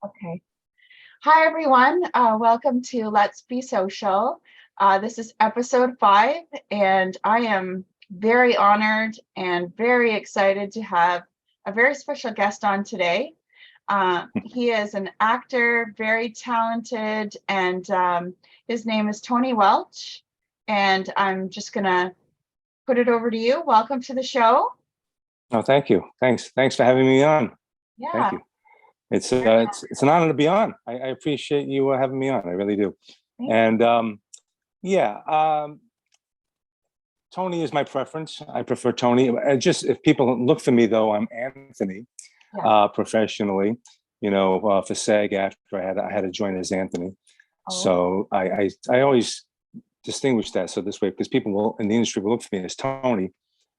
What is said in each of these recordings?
Okay. Hi, everyone. Welcome to Let's Be Social. This is episode 5, and I am very honored and very excited to have a very special guest on today. He is an actor, very talented, and his name is Tony Welch. And I'm just going to put it over to you. Welcome to the show. Oh, thank you. Thanks for having me on. Yeah. Thank you. It's an honor to be on. I appreciate you having me on. I really do. And Tony is my preference. I prefer Tony. Just if people look for me though, I'm Anthony, professionally. For SAG after I had to join as Anthony. Oh. So I always distinguish that so this way because people will in the industry will look for me as Tony,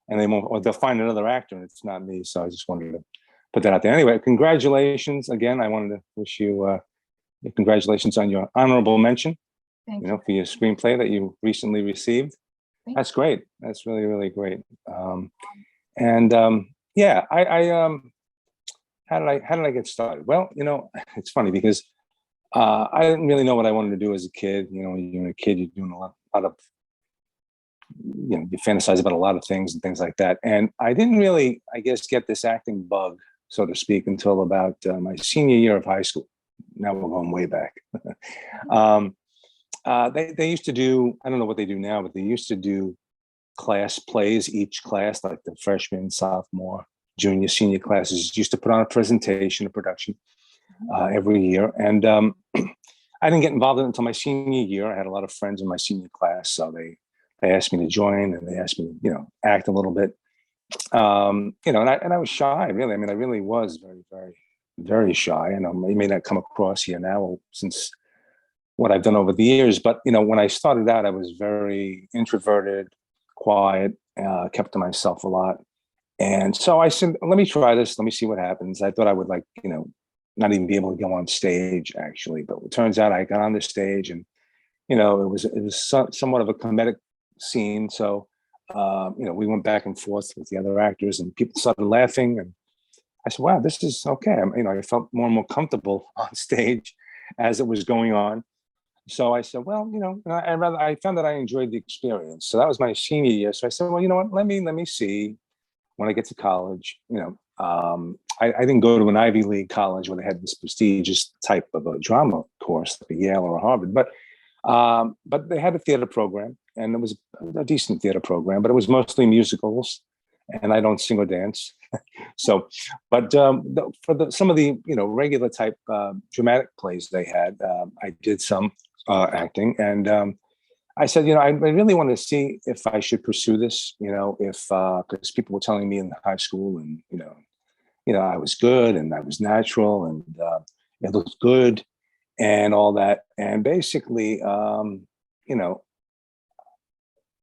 and they'll find another actor and it's not me. So I just wanted to put that out there. Anyway, congratulations again. I wanted to wish you congratulations on your honorable mention. Thank you for your screenplay that you recently received. That's great. That's really, really great. I how did I get started? Well, it's funny because I didn't really know what I wanted to do as a kid. When you're a kid, you're doing a lot of you fantasize about a lot of things and things like that. And I didn't really, I guess, get this acting bug, so to speak, until about my senior year of high school. Now we're going way back. They used to do, I don't know what they do now, but they used to do class plays, each class, like the freshman, sophomore, junior, senior classes used to put on a presentation, a production every year. And I didn't get involved in it until my senior year. I had a lot of friends in my senior class, so they asked me to join and they asked me to, act a little bit. And I was shy, really. I mean, I really was very, very, very shy. And it may not come across here now since what I've done over the years. But, when I started out, I was very introverted, quiet, kept to myself a lot. And so I said, let me try this. Let me see what happens. I thought I would not even be able to go on stage, actually. But it turns out I got on the stage and, it was somewhat of a comedic scene. So, we went back and forth with the other actors and people started laughing. And I said, wow, this is okay. I felt more and more comfortable on stage as it was going on. So I said, well, I found that I enjoyed the experience. So that was my senior year. So I said, well, you know what, let me see when I get to college. I didn't go to an Ivy League college where they had this prestigious type of a drama course, like a Yale or a Harvard, but they had a theater program, and it was a decent theater program, but it was mostly musicals, and I don't sing or dance. So, but for some of the regular type dramatic plays they had, I did some acting, and I said, I really want to see if I should pursue this, if because people were telling me in high school, and I was good and I was natural and it looked good and all that, and basically,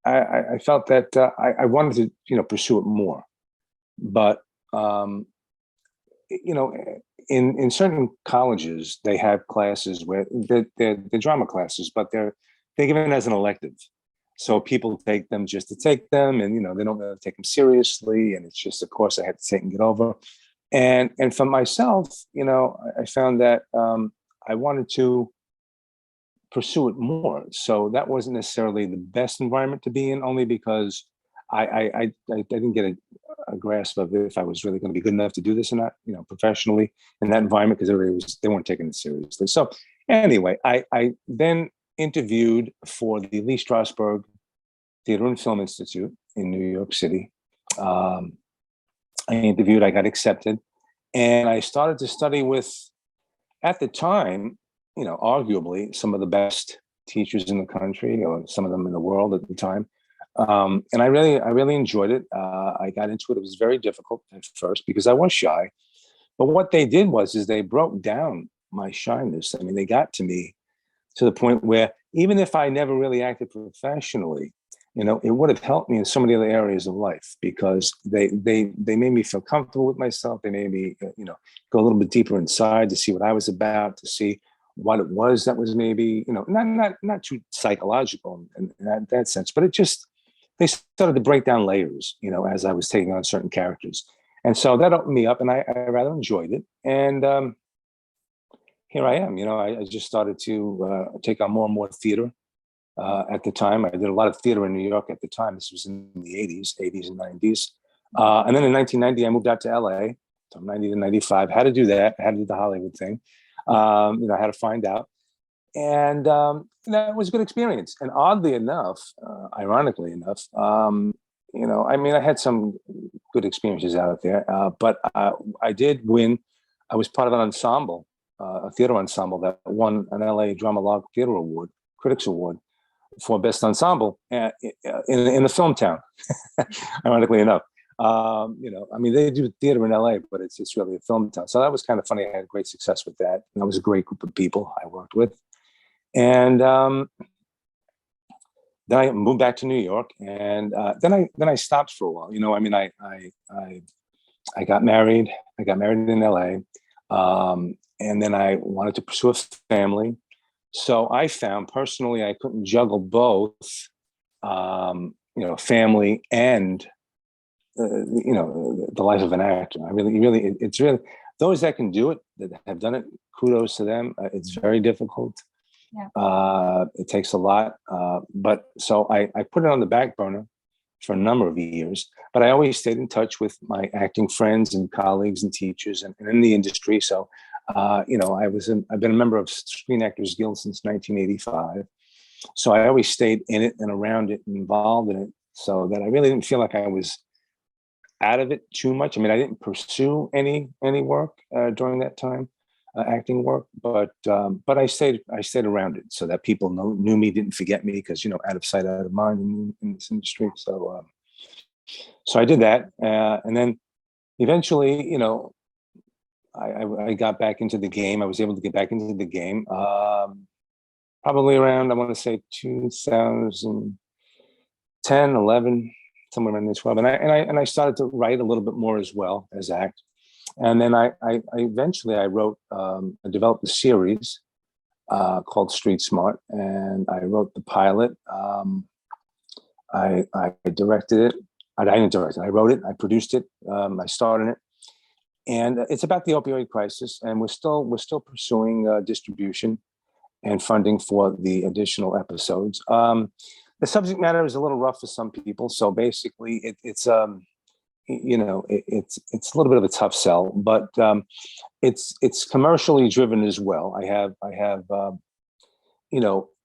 I felt that I wanted to pursue it more, but in certain colleges they have classes where they're drama classes, but they're given as an elective. So people take them just to take them, and they don't really take them seriously, and it's just a course I had to take and get over. And for myself, I found that I wanted to pursue it more. So that wasn't necessarily the best environment to be in, only because I didn't get a grasp of if I was really going to be good enough to do this or not, professionally in that environment, because they weren't taking it seriously. So anyway, I then interviewed for the Lee Strasberg Theater and Film Institute in New York City. I interviewed, I got accepted, and I started to study with, at the time, arguably some of the best teachers in the country, or some of them in the world at the time. And I really enjoyed it. I got into it. It was very difficult at first because I was shy. But what they did was they broke down my shyness. I mean, they got to me to the point where even if I never really acted professionally, it would have helped me in so many other areas of life, because they made me feel comfortable with myself. They made me, go a little bit deeper inside to see what I was about, to see what it was that was maybe, not too psychological in that sense, but they started to break down layers, as I was taking on certain characters. And so that opened me up, and I rather enjoyed it. And here I am. I just started to take on more and more theater. At the time, I did a lot of theater in New York at the time. This was in the 80s and 90s. And then in 1990, I moved out to LA from 90 to 95. Had to do that. Had to do the Hollywood thing. I had to find out. And it was a good experience. And oddly enough, ironically enough, I had some good experiences out there, but I did win. I was part of an ensemble, a theater ensemble that won an LA Drama Log Theater Award, Critics Award, for Best Ensemble in the film town, ironically enough. They do theater in LA, but it's really a film town. So that was kind of funny. I had great success with that. And that was a great group of people I worked with. And then I moved back to New York, and then I stopped for a while. I got married. I got married in LA, and then I wanted to pursue a family. So I found personally I couldn't juggle both, family and the life of an actor. It's really those that can do it, that have done it. Kudos to them. It's very difficult. Yeah. It takes a lot, but so I put it on the back burner for a number of years. But I always stayed in touch with my acting friends and colleagues and teachers and in the industry. So, I've been a member of Screen Actors Guild since 1985. So I always stayed in it and around it and involved in it, so that I really didn't feel like I was out of it too much. I mean, I didn't pursue any work during that time. Acting work, but I stayed around it so that people knew me, didn't forget me, because out of sight, out of mind in this industry. So I did that, and then eventually, I got back into the game. I was able to get back into the game probably around, I want to say 2010, 11, somewhere around there, 12, and I started to write a little bit more as well as act. And then I eventually wrote, I developed a series called Street Smart, and I wrote the pilot. I directed it. I didn't direct it. I wrote it. I produced it. I starred in it, and it's about the opioid crisis. And we're still pursuing distribution and funding for the additional episodes. The subject matter is a little rough for some people, so basically it's a little bit of a tough sell, but it's commercially driven as well. I have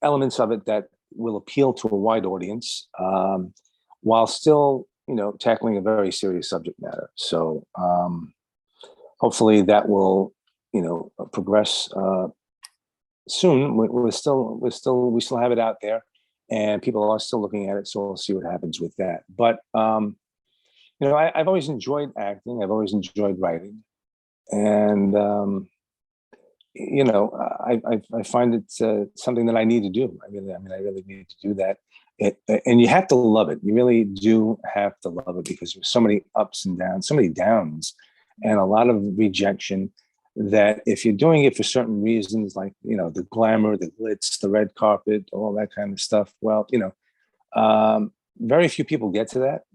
elements of it that will appeal to a wide audience, while still tackling a very serious subject matter. So hopefully that will progress soon. We still have it out there, and people are still looking at it. So we'll see what happens with that. But I've always enjoyed acting. I've always enjoyed writing, and I find it something that I need to do. I really need to do that. And you have to love it. You really do have to love it, because there's so many ups and downs, so many downs, and a lot of rejection. That if you're doing it for certain reasons, like the glamour, the glitz, the red carpet, all that kind of stuff, well, very few people get to that,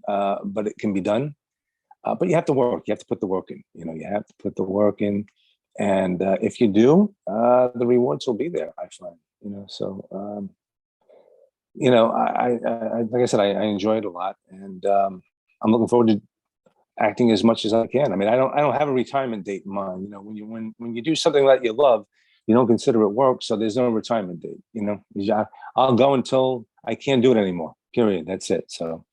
but it can be done. But you have to work. You have to put the work in. You have to put the work in, and if you do, the rewards will be there. I find. So I like I said, I enjoy it a lot, and I'm looking forward to acting as much as I can. I mean, I don't have a retirement date in mind. When you do something that you love, you don't consider it work, so there's no retirement date. I'll go until I can't do it anymore. Period. That's it. So,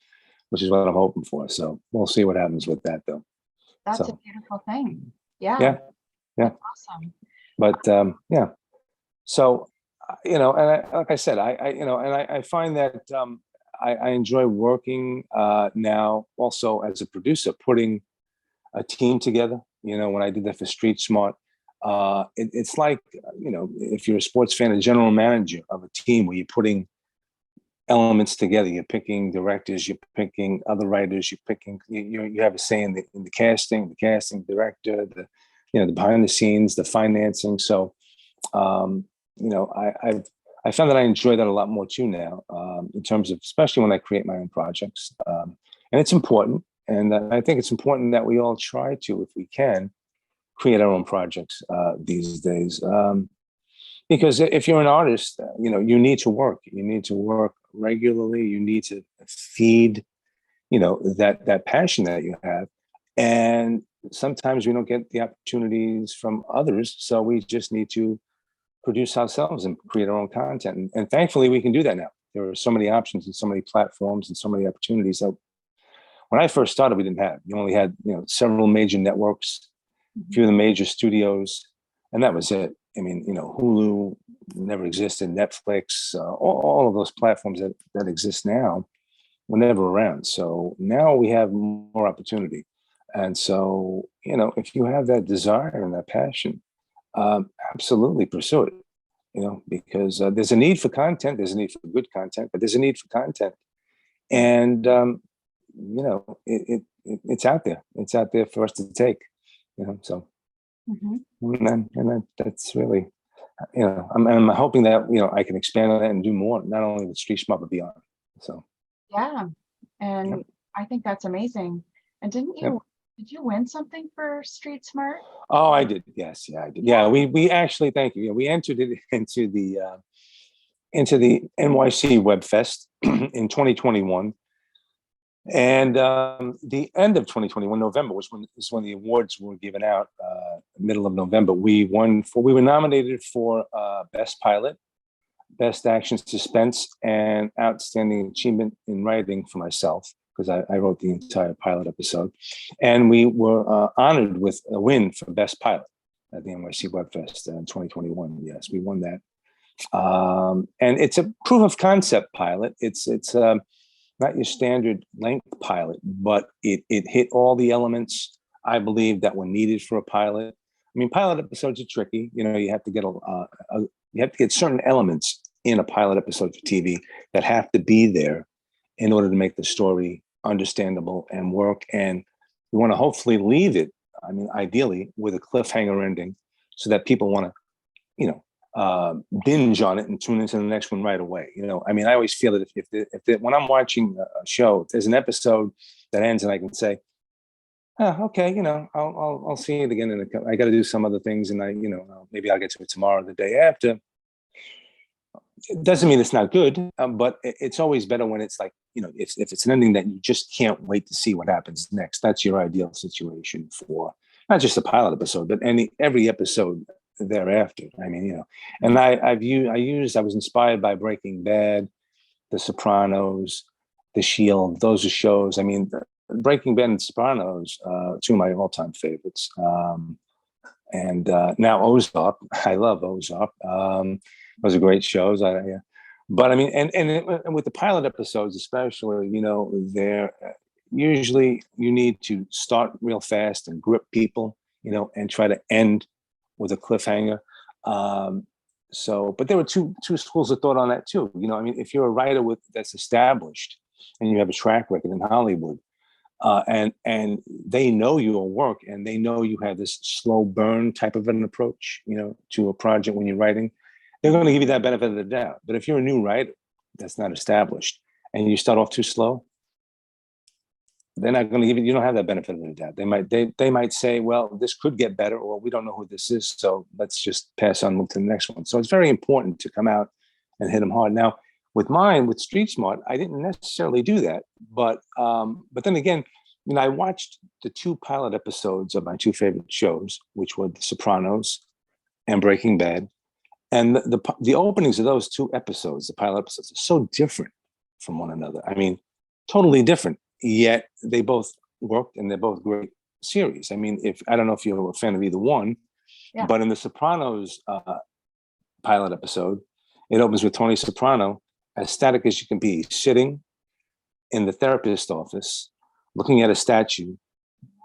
which is what I'm hoping for. So we'll see what happens with that, though. That's a beautiful thing. Yeah. Yeah. That's awesome. But yeah. So and like I said, I find that I enjoy working now also as a producer, putting a team together. When I did that for Street Smart, it's like if you're a sports fan, a general manager of a team where you're putting elements together. You're picking directors, you're picking other writers, you have a say in the casting director, the behind the scenes, the financing. So I found that I enjoy that a lot more too now, in terms of, especially when I create my own projects, and it's important. And I think it's important that we all try to, if we can, create our own projects these days. Because if you're an artist, you need to work. You need to work regularly. You need to feed, that passion that you have. And sometimes we don't get the opportunities from others. So we just need to produce ourselves and create our own content. And thankfully, we can do that now. There are so many options and so many platforms and so many opportunities that when I first started, we didn't have. You only had, several major networks, a few of the major studios, and that was it. I mean, Hulu never existed, Netflix, all of those platforms that exist now were never around. So now we have more opportunity. And so, if you have that desire and that passion, absolutely pursue it, because there's a need for content, there's a need for good content, but there's a need for content. And, it's out there. It's out there for us to take, so. That's really, I'm hoping that, I can expand on that and do more, not only with Street Smart, but beyond. So. Yeah. And Yep. I think that's amazing. And did you win something for Street Smart? Oh, I did. Yes. Yeah, I did. Yeah. We actually, thank you. Yeah, we entered it into the NYC Web Fest in 2021. And the end of 2021, November, is when the awards were given out. Middle of November, we were nominated for Best Pilot, Best Action Suspense, and Outstanding Achievement in Writing for myself, because I wrote the entire pilot episode. And we were honored with a win for Best Pilot at the NYC Web Fest in 2021. Yes, we won that. And it's a proof of concept pilot. It's not your standard length pilot, but it hit all the elements, I believe, that were needed for a pilot. I mean, pilot episodes are tricky. You have to get certain elements in a pilot episode for TV that have to be there in order to make the story understandable and work. And you want to hopefully leave it, I mean, ideally with a cliffhanger ending, so that people want to, binge on it and tune into the next one right away. I mean, I always feel that if when I'm watching a show, if there's an episode that ends and I can say, okay, I'll see it again. I got to do some other things, and maybe I'll get to it tomorrow or the day after. It doesn't mean it's not good, but it's always better when it's like, if it's an ending that you just can't wait to see what happens next. That's your ideal situation for not just a pilot episode, but every episode thereafter. I mean, and I was inspired by Breaking Bad, The Sopranos, The Shield. Those are shows. I mean, Breaking Bad and Sopranos, two of my all-time favorites. And now Ozark. I love Ozark. Those are great shows. But I mean, and with the pilot episodes, especially, they're usually you need to start real fast and grip people, and try to end with a cliffhanger. But there were two schools of thought on that too. I mean, if you're a writer that's established and you have a track record in Hollywood, and they know your work and they know you have this slow burn type of an approach, to a project when you're writing, they're going to give you that benefit of the doubt. But if you're a new writer that's not established and you start off too slow, they're not going to give you don't have that benefit of the doubt. They might say, well, this could get better, or we don't know who this is, so let's just pass on, move to the next one. So it's very important to come out and hit them hard. Now, with Street Smart, I didn't necessarily do that, but then again, I watched the two pilot episodes of my two favorite shows, which were The Sopranos and Breaking Bad, and the openings of those two episodes, the pilot episodes, are so different from one another. I mean, totally different. Yet they both worked, and they're both great series. I mean, I don't know if you're a fan of either one, Yeah. but in The Sopranos pilot episode, it opens with Tony Soprano, as static as you can be, sitting in the therapist's office, looking at a statue,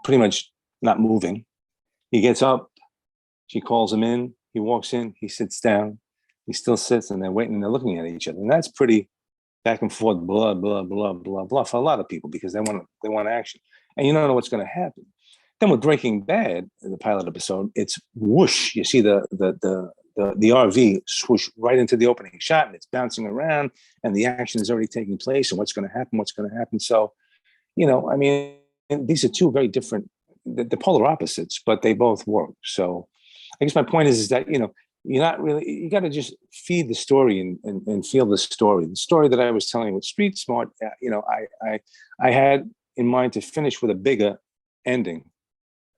pretty much not moving. He gets up, she calls him in, he walks in, he sits down, he still sits, and they're waiting, and they're looking at each other. And that's pretty back and forth, blah, blah, blah, blah, blah, for a lot of people, because they want action. And you don't know what's going to happen. Then with Breaking Bad, the pilot episode, it's whoosh. You see the RV swoosh right into the opening shot, and it's bouncing around, and the action is already taking place, and what's going to happen. So, I mean, these are two very different, the polar opposites, but they both work. So I guess my point is that, you're not really, you got to just feed the story and feel the story. The story that I was telling with Street Smart, I had in mind to finish with a bigger ending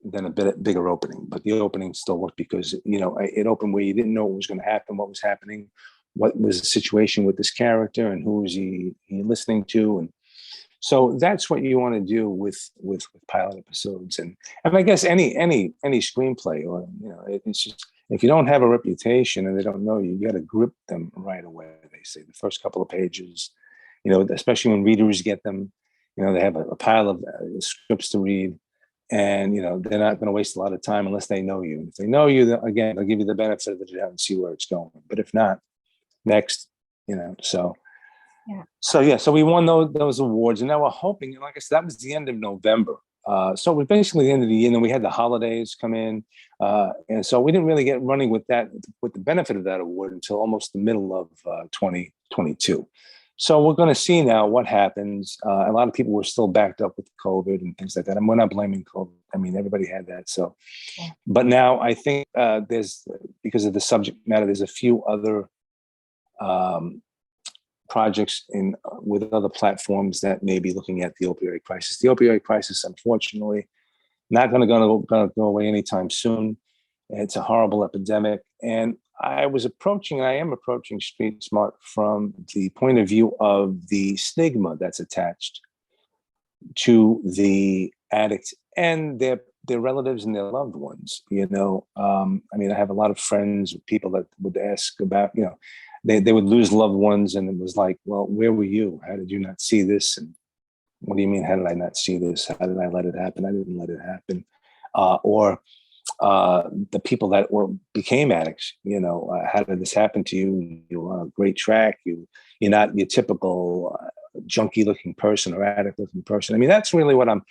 than a bit bigger opening, but the opening still worked because, it opened where you didn't know what was going to happen, what was happening, what was the situation with this character and who was he listening to. And so that's what you want to do with pilot episodes, and I guess any screenplay, or it's just, if you don't have a reputation and they don't know you, you got to grip them right away. They say the first couple of pages, especially when readers get them, they have a pile of scripts to read, and they're not going to waste a lot of time unless they know you. If they know you, again, they'll give you the benefit of the doubt and see where it's going. But if not, next, so. Yeah. So we won those awards, and now we're hoping. Like I said, that was the end of November. So we're basically the end of the year, and then we had the holidays come in, and so we didn't really get running with the benefit of that award until almost the middle of 2022. So we're going to see now what happens. A lot of people were still backed up with COVID and things like that, and we're not blaming COVID. I mean, everybody had that. So, yeah. But now I think there's, because of the subject matter, there's a few other projects with other platforms that may be looking at the opioid crisis. The opioid crisis, unfortunately, not going to go away anytime soon. It's a horrible epidemic, and I am approaching Street Smart from the point of view of the stigma that's attached to the addict and their relatives and their loved ones. I mean, I have a lot of friends, people that would ask about, they would lose loved ones, and it was like, well, where were you? How did you not see this? And what do you mean, how did I not see this? How did I let it happen? I didn't let it happen. Or the people that became addicts, how did this happen to you? You were on a great track. You're not your typical junkie looking person or addict looking person. I mean, that's really what I'm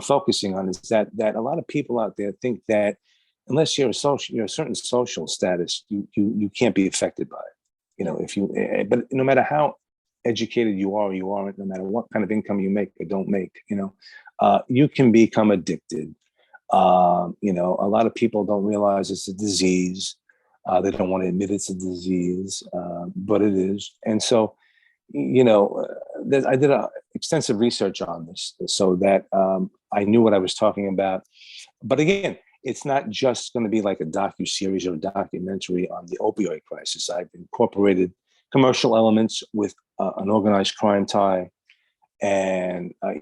focusing on, is that a lot of people out there think that unless you're a certain social status, you can't be affected by it. But no matter how educated you are or you aren't, no matter what kind of income you make or don't make, you can become addicted. A lot of people don't realize it's a disease. They don't want to admit it's a disease, but it is. And so, I did extensive research on this so that I knew what I was talking about. But again, it's not just going to be like a docuseries or a documentary on the opioid crisis. I've incorporated commercial elements with an organized crime tie, and a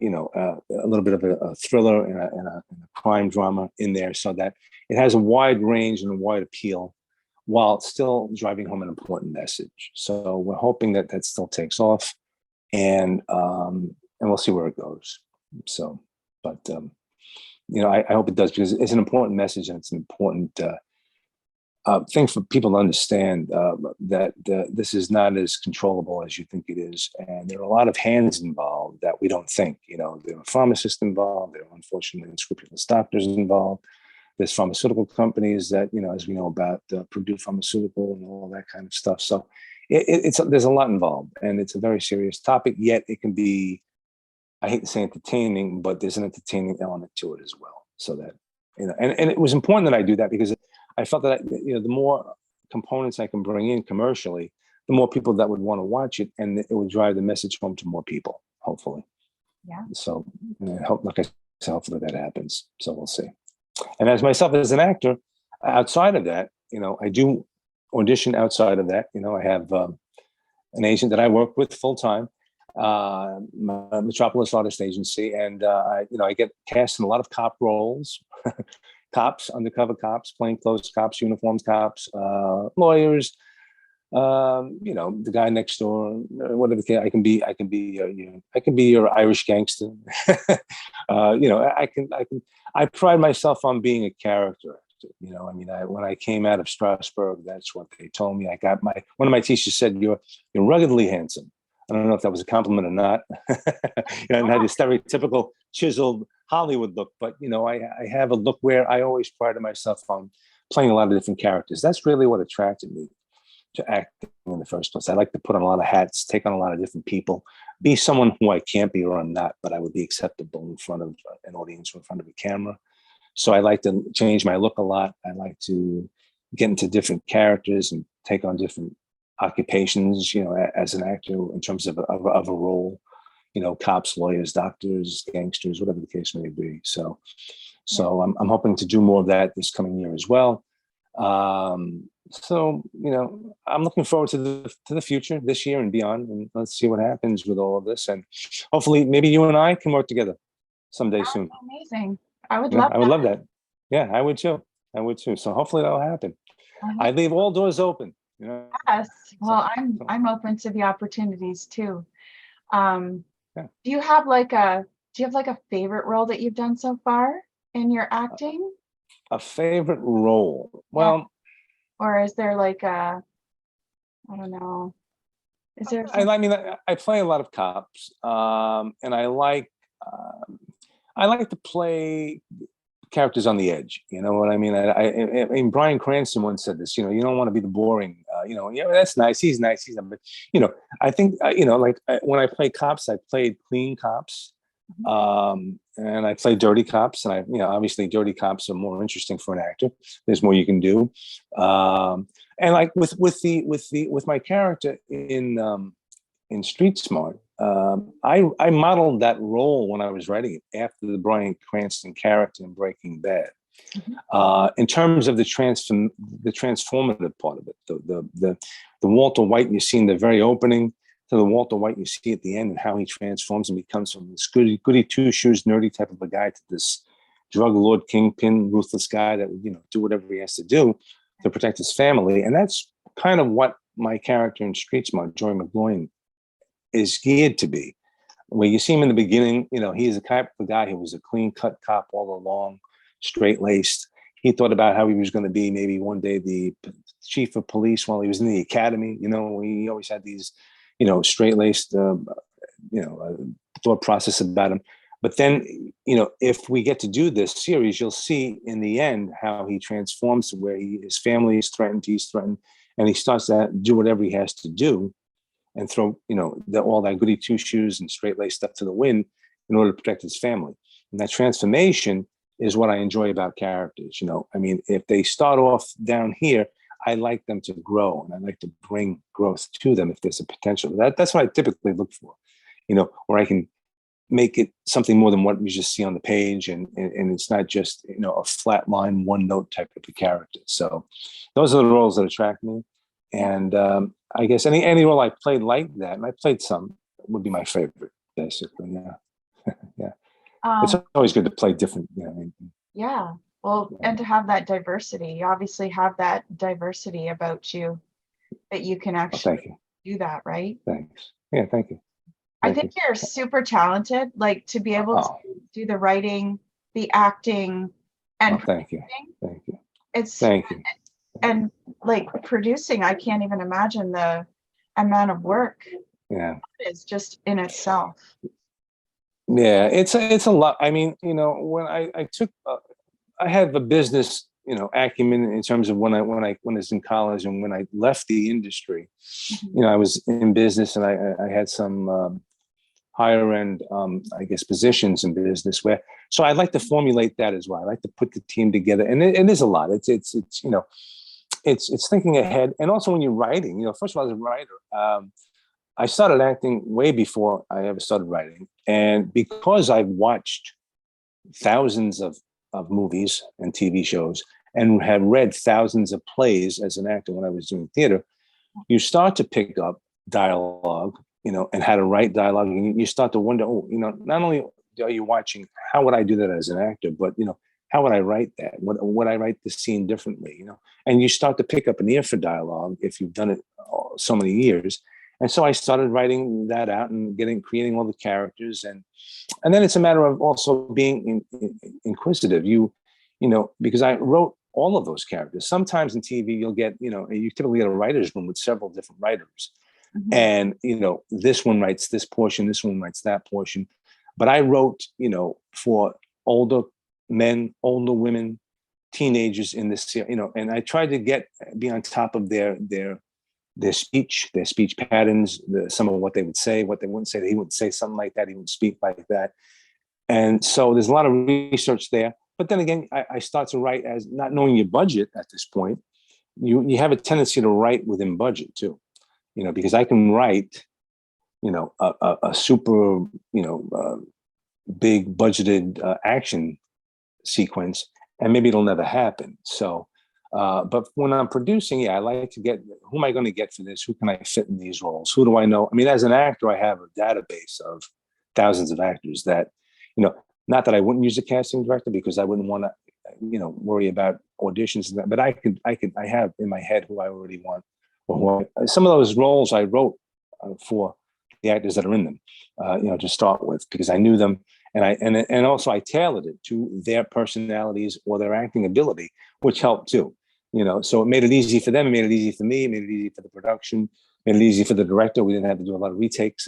little bit of a thriller and a crime drama in there, so that it has a wide range and a wide appeal, while still driving home an important message. So we're hoping that still takes off, and we'll see where it goes. So, but I hope it does, because it's an important message, and it's an important thing for people to understand, that this is not as controllable as you think it is. And there are a lot of hands involved that we don't think. There are pharmacists involved. There are, unfortunately, unscrupulous doctors involved. There's pharmaceutical companies that, as we know about, Purdue Pharmaceutical and all that kind of stuff. So there's a lot involved, and it's a very serious topic, yet it can be, I hate to say entertaining, but there's an entertaining element to it as well. So that, and it was important that I do that, because I felt that, the more components I can bring in commercially, the more people that would want to watch it, and it would drive the message home to more people, hopefully. Yeah. So, like I said, hopefully that happens. So we'll see. And as myself as an actor, outside of that, I do audition outside of that. I have an agent that I work with full time, Metropolis Artist Agency, and I get cast in a lot of cop roles, cops, undercover cops, plainclothes cops, uniformed cops, lawyers, the guy next door, whatever. I can be your Irish gangster. I pride myself on being a character. When I came out of Strasbourg, that's what they told me. One of my teachers said, "You're ruggedly handsome." I don't know if that was a compliment or not. And had a stereotypical chiseled Hollywood look, but I have a look where I always prided myself on playing a lot of different characters. That's really what attracted me to acting in the first place. I like to put on a lot of hats, take on a lot of different people, be someone who I can't be or I'm not, but I would be acceptable in front of an audience or in front of a camera. So I like to change my look a lot. I like to get into different characters and take on different occupations, as an actor in terms of a role, cops, lawyers, doctors, gangsters, whatever the case may be. So I'm hoping to do more of that this coming year as well. So I'm looking forward to the future this year and beyond, and let's see what happens with all of this. And hopefully, maybe you and I can work together someday soon. Amazing. I would Yeah, love I would that. love that. Yeah, I would too. I would too. So hopefully that'll happen. I leave all doors open. Yes. Well, I'm open to the opportunities too. Yeah. Do you have like a favorite role that you've done so far in your acting? A favorite role? Well, or is there like I don't know. Is there something? I mean, I play a lot of cops, and I like to play characters on the edge. You know what I mean? I mean, Bryan Cranston once said this. You don't want to be the boring. That's nice. He's nice. He's, but I think when I play cops, I played clean cops, and I play dirty cops, and obviously dirty cops are more interesting for an actor. There's more you can do, and like with my character in Street Smart, I modeled that role when I was writing it after the Bryan Cranston character in Breaking Bad. In terms of the transformative part of it, the Walter White you see in the very opening to the Walter White you see at the end, and how he transforms and becomes from this goody two shoes nerdy type of a guy to this drug lord, kingpin, ruthless guy that would do whatever he has to do to protect his family. And that's kind of what my character in Street Smart, Joey McGloin, is geared to be. Where you see him in the beginning, he's a type of guy who was a clean cut cop all along, straight laced. He thought about how he was going to be maybe one day the chief of police while he was in the academy. He always had these, straight laced, thought process about him. But then, if we get to do this series, you'll see in the end how he transforms to where his family is threatened, he's threatened, and he starts to do whatever he has to do and throw, all that goody two shoes and straight laced stuff to the wind in order to protect his family. And that transformation is what I enjoy about characters. I mean, if they start off down here, I like them to grow, and I like to bring growth to them if there's a potential. That's what I typically look for, where I can make it something more than what you just see on the page, and it's not just a flat line, one note type of a character. So those are the roles that attract me. And I guess any role I played like that, and I played some, would be my favorite, basically. Yeah. Yeah. It's always good to play different. Yeah. Well, and to have that diversity, you obviously have that diversity about you that you can actually do that, right? Thanks. Yeah, thank you. I think you're super talented, like to be able to do the writing, the acting, and thank you. Thank you. Thank you. And like producing, I can't even imagine the amount of work. Yeah, it's just in itself. Yeah, it's a lot. I mean, when I took, I had the business, acumen in terms of when I was in college and when I left the industry. I was in business, and I had some higher end, I guess, positions in business where. So I'd like to formulate that as well. I like to put the team together, and it is a lot. It's thinking ahead, and also when you're writing. First of all, as a writer, I started acting way before I ever started writing, and because I've watched thousands of movies and TV shows, and have read thousands of plays as an actor when I was doing theater, you start to pick up dialogue, and how to write dialogue, and you start to wonder, not only are you watching, how would I do that as an actor, but how would I write that? Would I write the scene differently? And you start to pick up an ear for dialogue if you've done it so many years. And so I started writing that out and creating all the characters, and then it's a matter of also being inquisitive. Because I wrote all of those characters. Sometimes in TV you'll get, you typically get a writer's room with several different writers, and this one writes this portion, this one writes that portion. But I wrote, for older men, older women, teenagers in this, and I tried to be on top of their speech patterns, some of what they would say, what they wouldn't say. He wouldn't say something like that. He would speak like that. And so there's a lot of research there. But then again, I start to write as not knowing your budget at this point. you have a tendency to write within budget too, because I can write, a super, big budgeted action sequence, and maybe it'll never happen. So, but when I'm producing, I like to get, who am I going to get for this? Who can I fit in these roles? Who do I know? I mean, as an actor, I have a database of thousands of actors that, not that I wouldn't use a casting director because I wouldn't want to, worry about auditions and that, but I have in my head who I already want, or some of those roles I wrote for the actors that are in them, to start with, because I knew them. And also I tailored it to their personalities or their acting ability, which helped too. So it made it easy for them. It made it easy for me. It made it easy for the production. Made it easy for the director. We didn't have to do a lot of retakes.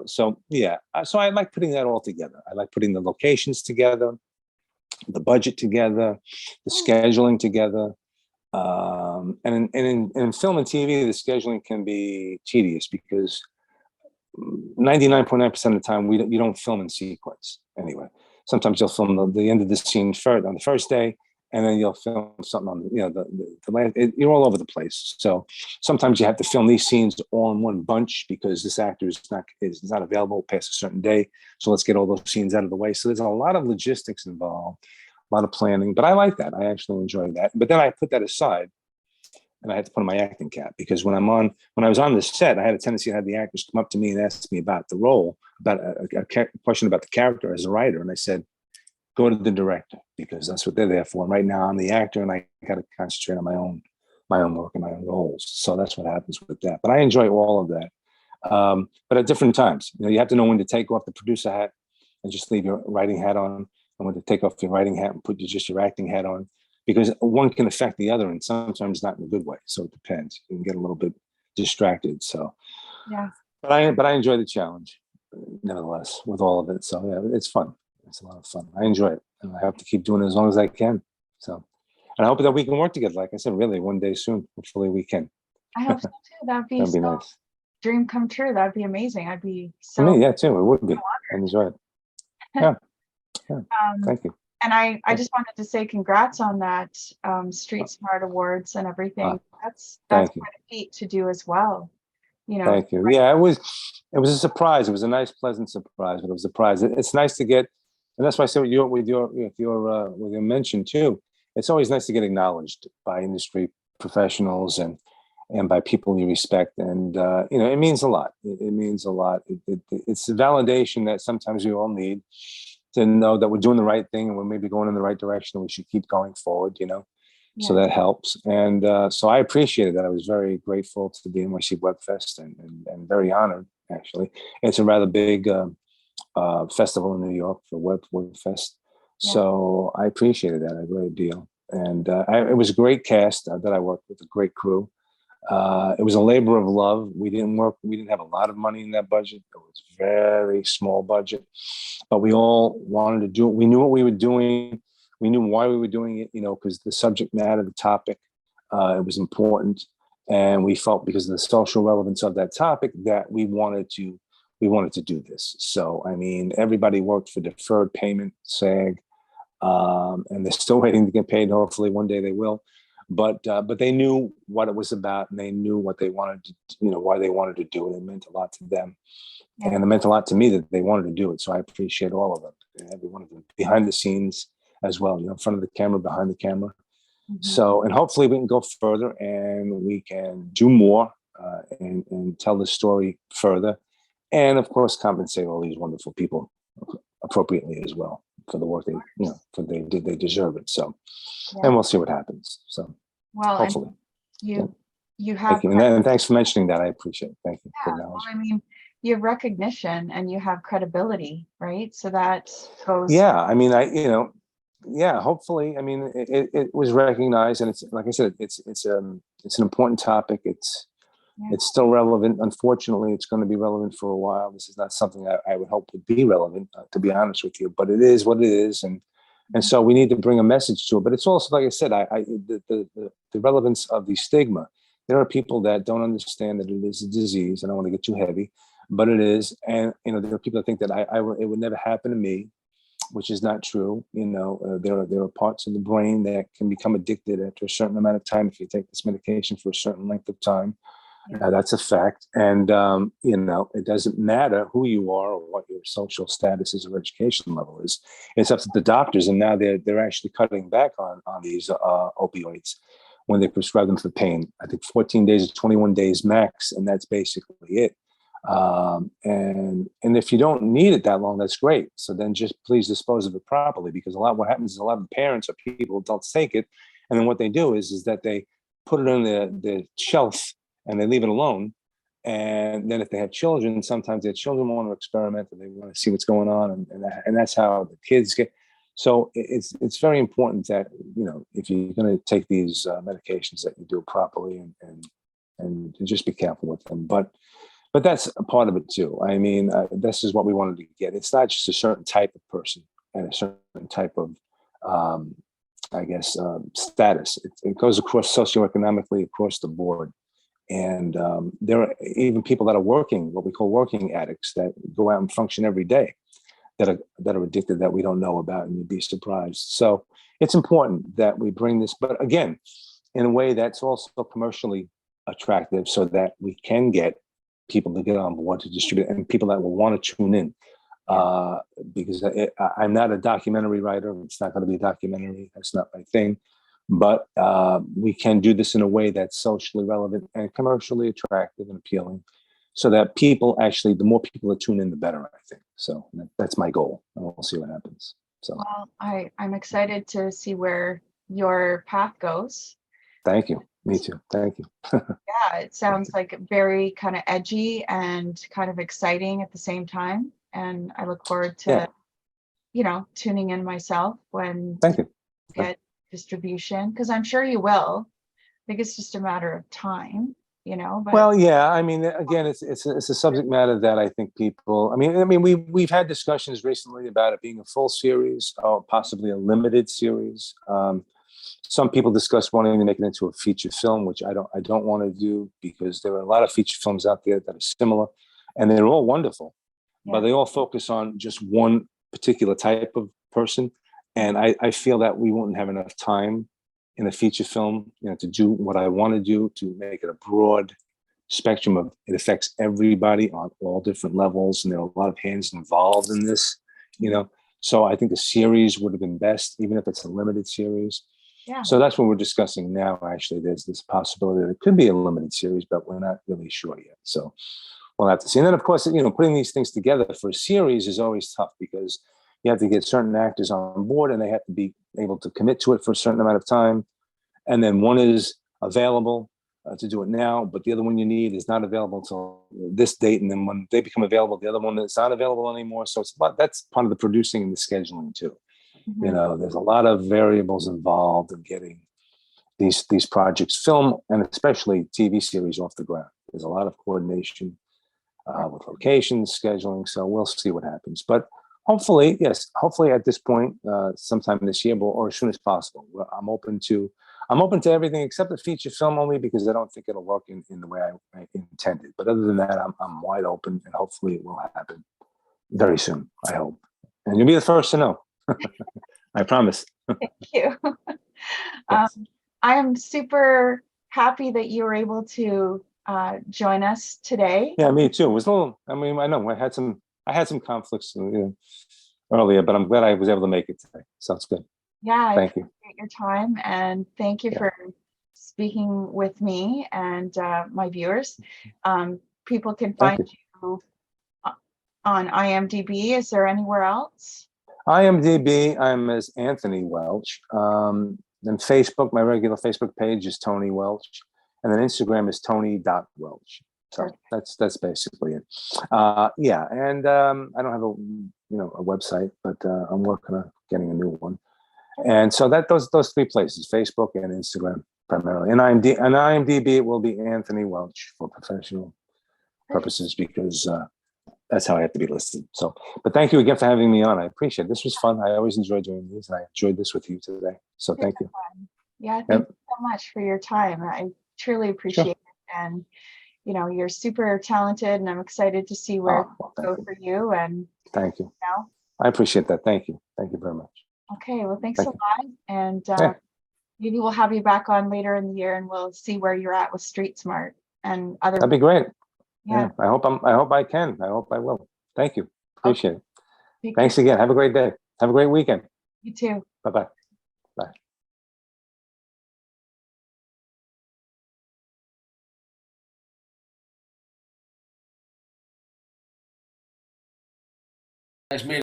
So yeah. So I like putting that all together. I like putting the locations together, the budget together, the scheduling together. And in film and TV, the scheduling can be tedious because 99.9% of the time you don't film in sequence anyway. Sometimes you'll film the end of the scene first on the first day, and then you'll film something on the last. You're all over the place. So sometimes you have to film these scenes all in one bunch because this actor is not available past a certain day. So let's get all those scenes out of the way. So there's a lot of logistics involved, a lot of planning. But I like that. I actually enjoy that. But then I put that aside, and I had to put on my acting cap because when I was on the set, I had a tendency to have the actors come up to me and ask me about the role, about a question about the character as a writer. And I said, go to the director because that's what they're there for. And right now I'm the actor and I got to concentrate on my own work and my own roles. So that's what happens with that. But I enjoy all of that. But at different times, you have to know when to take off the producer hat and just leave your writing hat on, and when to take off your writing hat and put just your acting hat on. Because one can affect the other, and sometimes not in a good way. So it depends. You can get a little bit distracted. So, yeah. But I enjoy the challenge, nevertheless, with all of it. So yeah, it's fun. It's a lot of fun. I enjoy it, and I have to keep doing it as long as I can. So, and I hope that we can work together. Like I said, really, one day soon. Hopefully, we can. I hope so too. That'd be nice. Dream come true. That'd be amazing. I'd be so. For me, yeah, too. It would be. I enjoy it. Yeah. Thank you. And I just wanted to say congrats on that Street Smart Awards and everything. That's quite a feat to do as well. Thank you. Yeah, it was a surprise. It was a nice, pleasant surprise, but it was a surprise. It's nice to get, and that's why I said with your mention too. It's always nice to get acknowledged by industry professionals and by people you respect, and it means a lot. It means a lot. It's a validation that sometimes we all need, to know that we're doing the right thing and we're maybe going in the right direction and we should keep going forward, Yeah. So that helps. And so I appreciated that. I was very grateful to the NYC WebFest and very honored, actually. It's a rather big festival in New York for WebFest. Yeah. So I appreciated that a great deal. And it was a great cast that I worked with, a great crew. It was a labor of love. We didn't have a lot of money in that budget. It was a very small budget, but we all wanted to do it. We knew what we were doing. We knew why we were doing it, because the subject matter, the topic, it was important. And we felt because of the social relevance of that topic that we wanted to do this. So, I mean, everybody worked for deferred payment, SAG, and they're still waiting to get paid. Hopefully one day they will. But they knew what it was about, and they knew what they wanted to, why they wanted to do it. It meant a lot to them, and it meant a lot to me that they wanted to do it. So I appreciate all of them, every one of them, behind the scenes as well, in front of the camera, behind the camera. Mm-hmm. So, and hopefully we can go further and we can do more and tell the story further, and of course compensate all these wonderful people appropriately as well for the work they deserve it. So, and we'll see what happens. So. Well, hopefully. You have. Thank you. And thanks for mentioning that. I appreciate it. Thank you. Yeah, well, I mean, you have recognition and you have credibility, right? So that goes. Yeah, I mean, hopefully. I mean, it was recognized, and it's like I said, it's an important topic. It's still relevant. Unfortunately, it's going to be relevant for a while. This is not something I would hope would be relevant, to be honest with you. But it is what it is, and so we need to bring a message to it. But it's also, like I said, the relevance of the stigma. There are people that don't understand that it is a disease. I don't want to get too heavy, but it is. And there are people that think that it would never happen to me. which is not true. There are parts of the brain that can become addicted after a certain amount of time if you take this medication for a certain length of time. That's a fact. And, it doesn't matter who you are or what your social status is or education level is. It's up to the doctors. And now they're actually cutting back on these opioids when they prescribe them for pain. I think 14 days or 21 days max. And that's basically it. And if you don't need it that long, that's great. So then just please dispose of it properly, because what happens is a lot of parents or people, adults, take it. And then what they do is that they put it on the shelf and they leave it alone. And then if they have children, sometimes their children want to experiment and they want to see what's going on. And that's how the kids get. So it's very important that, if you're going to take these medications, that you do it properly and just be careful with them. But that's a part of it too. I mean, this is what we wanted to get. It's not just a certain type of person and a certain type of, status. It goes across socioeconomically across the board. And there are even people that are what we call working addicts, that go out and function every day, that are addicted, that we don't know about, and you'd be surprised. So it's important that we bring this, but again, in a way that's also commercially attractive, so that we can get people to get on board to distribute, and people that will want to tune in. Because I'm not a documentary writer. It's not going to be a documentary. That's not my thing. But we can do this in a way that's socially relevant and commercially attractive and appealing, so that people actually, the more people that tune in, the better, I think. So that's my goal, and we'll see what happens. So, well, I'm excited to see where your path goes. Thank you. Me too. Thank you. Yeah, it sounds like very kind of edgy and kind of exciting at the same time. And I look forward to, tuning in myself when Thank you. Get distribution, because I'm sure you will. I think it's just a matter of time, But well, yeah. I mean, again, it's a subject matter that I think people. I mean, we've had discussions recently about it being a full series or possibly a limited series. Some people discuss wanting to make it into a feature film, which I don't want to do, because there are a lot of feature films out there that are similar, and they're all wonderful, but they all focus on just one particular type of person. And I feel that we wouldn't have enough time in a feature film, to do what I want to do, to make it a broad spectrum of, it affects everybody on all different levels. And there are a lot of hands involved in this, So I think a series would have been best, even if it's a limited series. Yeah. So that's what we're discussing now. Actually, there's this possibility that it could be a limited series, but we're not really sure yet. So we'll have to see. And then, of course, putting these things together for a series is always tough, because you have to get certain actors on board, and they have to be able to commit to it for a certain amount of time. And then one is available to do it now, but the other one you need is not available until this date. And then when they become available, the other one is not available anymore. So it's that's part of the producing and the scheduling too. Mm-hmm. There's a lot of variables involved in getting these projects, film and especially TV series, off the ground. There's a lot of coordination with locations, scheduling. So we'll see what happens. But hopefully at this point, sometime this year, or as soon as possible. I'm open to everything except the feature film, only because I don't think it'll work in the way I intended. But other than that, I'm wide open, and hopefully it will happen very soon, I hope. And you'll be the first to know. I promise. Thank you. Yes. I am super happy that you were able to join us today. Yeah, me too. It was a little, I know I had some conflicts earlier, but I'm glad I was able to make it today. Sounds good. Yeah, Thank you. appreciate your time, and thank you for speaking with me and my viewers. People can find you on IMDB. Is there anywhere else? IMDB, I'm as Anthony Welch. Then Facebook, my regular Facebook page is Tony Welch. And then Instagram is Tony.Welch. So that's basically it. And I don't have a website, but I'm working on getting a new one. And so those three places, Facebook and Instagram primarily. And IMDB, it will be Anthony Welch for professional purposes, because that's how I have to be listed. So, but thank you again for having me on. I appreciate it. This was fun. I always enjoy doing these, and I enjoyed this with you today. So thank you. Yeah, thank you so much for your time. I truly appreciate it. And, you're super talented, and I'm excited to see where it goes for you. And thank you. I appreciate that. Thank you. Thank you very much. Okay, well, thanks a Thank you. lot. And Yeah. maybe we'll have you back on later in the year and we'll see where you're at with Street Smart and other. That'd be great. Yeah. I hope I can. I hope I will. Thank you. Appreciate it. Take Thanks care. again. Have a great day. Have a great weekend. You too. Bye-bye. Bye. Guys made